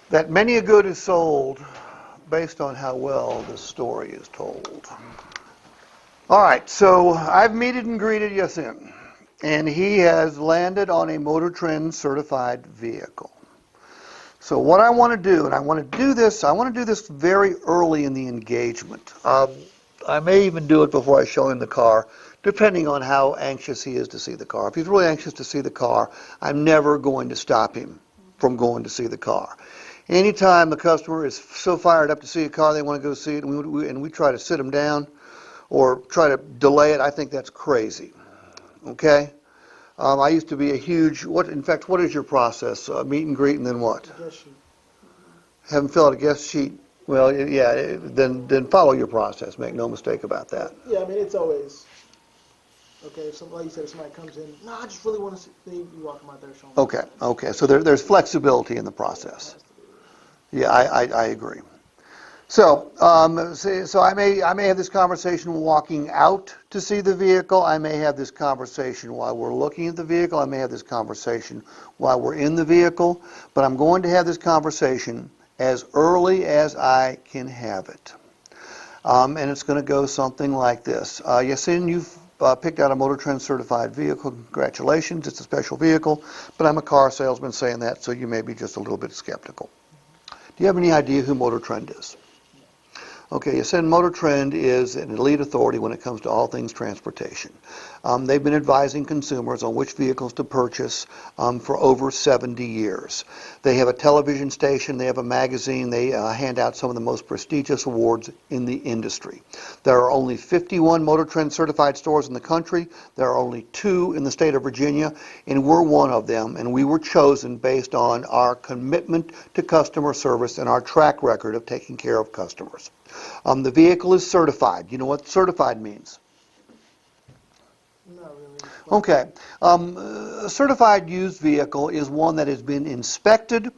that many a good is sold based on how well the story is told. All right, so I've meted and greeted Yasin, and he has landed on a Motor Trend certified vehicle. So what I want to do, and I want to do this very early in the engagement. I may even do it before I show him the car, depending on how anxious he is to see the car. If he's really anxious to see the car, I'm never going to stop him from going to see the car. Anytime the customer is so fired up to see a car, they want to go see it, and we try to sit them down or try to delay it, I think that's crazy. Okay? I used to be a huge, in fact, what is your process? Meet and greet and then what? Guest sheet. Have them fill out a guest sheet? Well, yeah, then follow your process. Make no mistake about that. Yeah, I mean, it's always, okay, if somebody, like you said, if somebody comes in, no, I just really want to see, you walk them out there, show them. Okay, so there's flexibility in the process. Yeah, I agree. So, so I may have this conversation walking out to see the vehicle. I may have this conversation while we're looking at the vehicle. I may have this conversation while we're in the vehicle. But I'm going to have this conversation as early as I can have it. And it's going to go something like this. Yasin, you've picked out a Motor Trend certified vehicle. Congratulations, it's a special vehicle. But I'm a car salesman saying that, so you may be just a little bit skeptical. Do you have any idea who Motor Trend is? Okay, Yasin, Motor Trend is an elite authority when it comes to all things transportation. They've been advising consumers on which vehicles to purchase for over 70 years. They have a television station, they have a magazine, they hand out some of the most prestigious awards in the industry. There are only 51 Motor Trend certified stores in the country. There are only 2 in the state of Virginia, and we're one of them, and we were chosen based on our commitment to customer service and our track record of taking care of customers. The vehicle is certified. You know what certified means? Not really. Okay. A certified used vehicle is one that has been inspected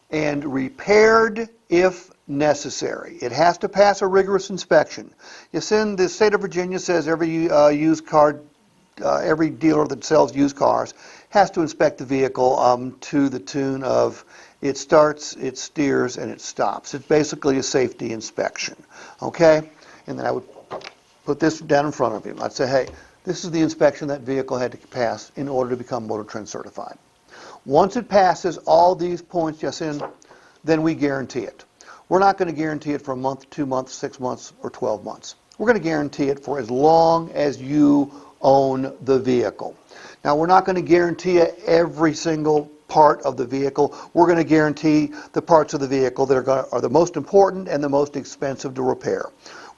and repaired if necessary. It has to pass a rigorous inspection. Yasin, the state of Virginia says every used car, every dealer that sells used cars has to inspect the vehicle to the tune of it starts, it steers, and it stops. It's basically a safety inspection, okay? And then I would put this down in front of him. I'd say, hey, this is the inspection that vehicle had to pass in order to become Motor Trend certified. Once it passes all these points, Yasin, then we guarantee it. We're not going to guarantee it for a month, 2 months, 6 months, or 12 months. We're going to guarantee it for as long as you own the vehicle. Now, we're not going to guarantee every single part of the vehicle. We're going to guarantee the parts of the vehicle that are the most important and the most expensive to repair.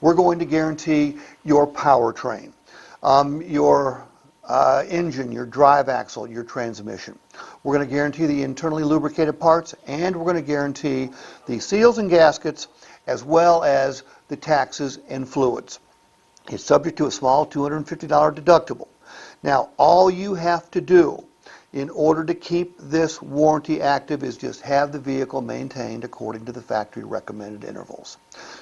We're going to guarantee your powertrain, your engine, your drive axle, your transmission. We're going to guarantee the internally lubricated parts, and we're going to guarantee the seals and gaskets as well as the taxes and fluids. It's subject to a small $250 deductible. Now, all you have to do in order to keep this warranty active is just have the vehicle maintained according to the factory recommended intervals.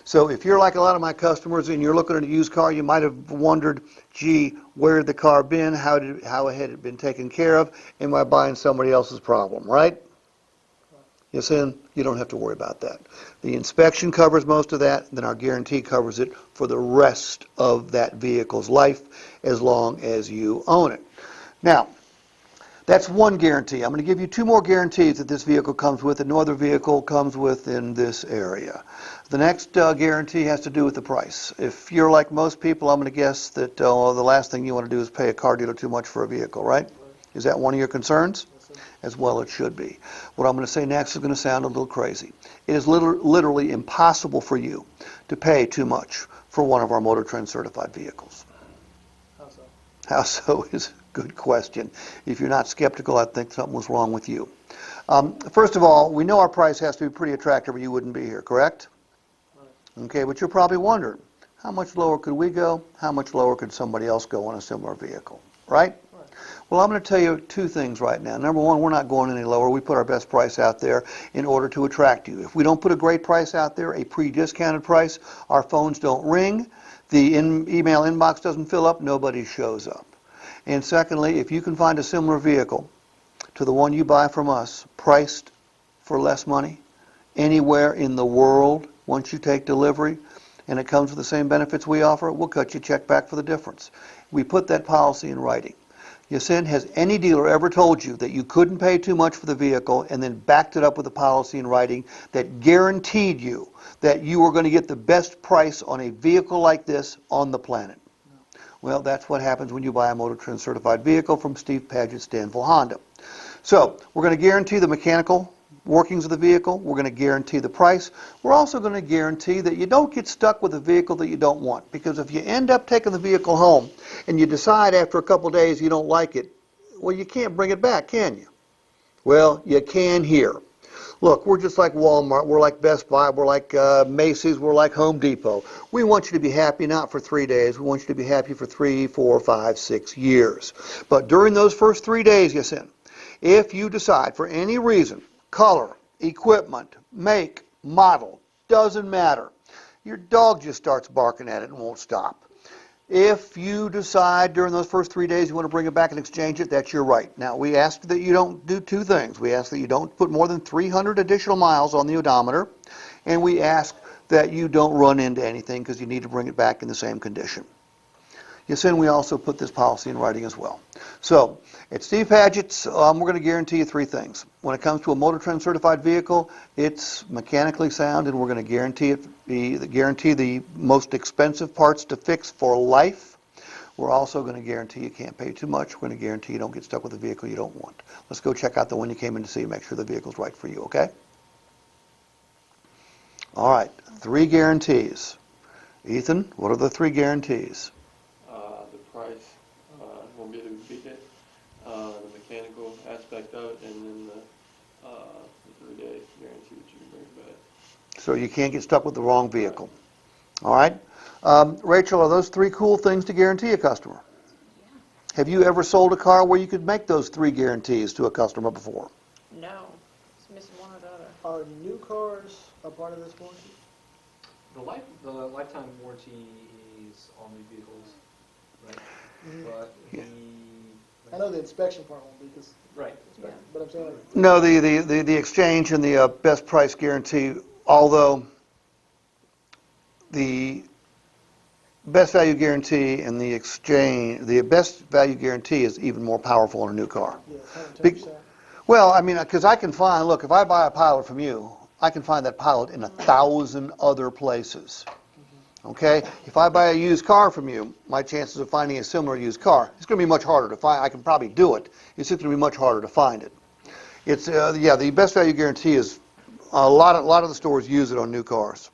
So if you're like a lot of my customers and you're looking at a used car, you might have wondered, gee, where had the car been? How had it been taken care of? Am I buying somebody else's problem, right? Yasin, you don't have to worry about that. The inspection covers most of that, then our guarantee covers it for the rest of that vehicle's life as long as you own it. Now, that's one guarantee. I'm going to give you 2 more guarantees that this vehicle comes with and no other vehicle comes with in this area. The next guarantee has to do with the price. If you're like most people, I'm going to guess that the last thing you want to do is pay a car dealer too much for a vehicle, right? Is that one of your concerns? As well it should be. What I'm going to say next is going to sound a little crazy. It is literally impossible for you to pay too much for one of our Motor Trend certified vehicles. How so? How so is a good question. If you're not skeptical, I think something was wrong with you. First of all, we know our price has to be pretty attractive or you wouldn't be here, correct? Right. Okay, but you're probably wondering, how much lower could we go? How much lower could somebody else go on a similar vehicle, right? Well, I'm going to tell you 2 things right now. Number one, we're not going any lower. We put our best price out there in order to attract you. If we don't put a great price out there, a pre-discounted price, our phones don't ring, the email inbox doesn't fill up, nobody shows up. And secondly, if you can find a similar vehicle to the one you buy from us, priced for less money, anywhere in the world once you take delivery, and it comes with the same benefits we offer, we'll cut you a check back for the difference. We put that policy in writing. Yasin, has any dealer ever told you that you couldn't pay too much for the vehicle and then backed it up with a policy in writing that guaranteed you that you were going to get the best price on a vehicle like this on the planet? No. Well, that's what happens when you buy a Motor Trend certified vehicle from Steve Padgett's Danville Honda. So, we're going to guarantee the mechanical workings of the vehicle. We're going to guarantee the price. We're also going to guarantee that you don't get stuck with a vehicle that you don't want. Because if you end up taking the vehicle home and you decide after a couple days you don't like it, well, you can't bring it back, can you? Well, you can here. Look, we're just like Walmart, we're like Best Buy, we're like Macy's, we're like Home Depot. We want you to be happy not for 3 days, we want you to be happy for 3, 4, 5, 6 years. But during those first 3 days, Yasin, if you decide for any reason, color, equipment, make, model, doesn't matter, your dog just starts barking at it and won't stop. If you decide during those first 3 days you want to bring it back and exchange it, that's your right. Now, we ask that you don't do two things. We ask that you don't put more than 300 additional miles on the odometer, and we ask that you don't run into anything because you need to bring it back in the same condition. Yes, and we also put this policy in writing as well. So, at Steve Padgett's, we're going to guarantee you 3 things. When it comes to a Motor Trend certified vehicle, it's mechanically sound, and we're going to guarantee the most expensive parts to fix for life. We're also going to guarantee you can't pay too much. We're going to guarantee you don't get stuck with a vehicle you don't want. Let's go check out the one you came in to see, make sure the vehicle's right for you, okay? All right, 3 guarantees. Ethan, what are the 3 guarantees? The price, won't be able to beat it, the mechanical aspect of it, and then the 3-day guarantee that you can bring it back. So you can't get stuck with the wrong vehicle. All right? Rachel, are those 3 cool things to guarantee a customer? Yeah. Have you ever sold a car where you could make those 3 guarantees to a customer before? No. It's missing one or the other. Are new cars a part of this warranty? The lifetime warranty is on new vehicles, right? Mhm. But Yeah. I know the inspection part won't be, because, right. Yeah. but I'm saying, like, No, the exchange and the best price guarantee, although the best value guarantee and the exchange, the best value guarantee is even more powerful in a new car. yeah, 110%. Well, I mean, because I can find, look, if I buy a Pilot from you, I can find that Pilot in 1,000 other places. Okay? If I buy a used car from you, my chances of finding a similar used car, it's going to be much harder to find. I can probably do it. It's just going to be much harder to find it. It's, yeah, the best value guarantee is, a lot of the stores use it on new cars.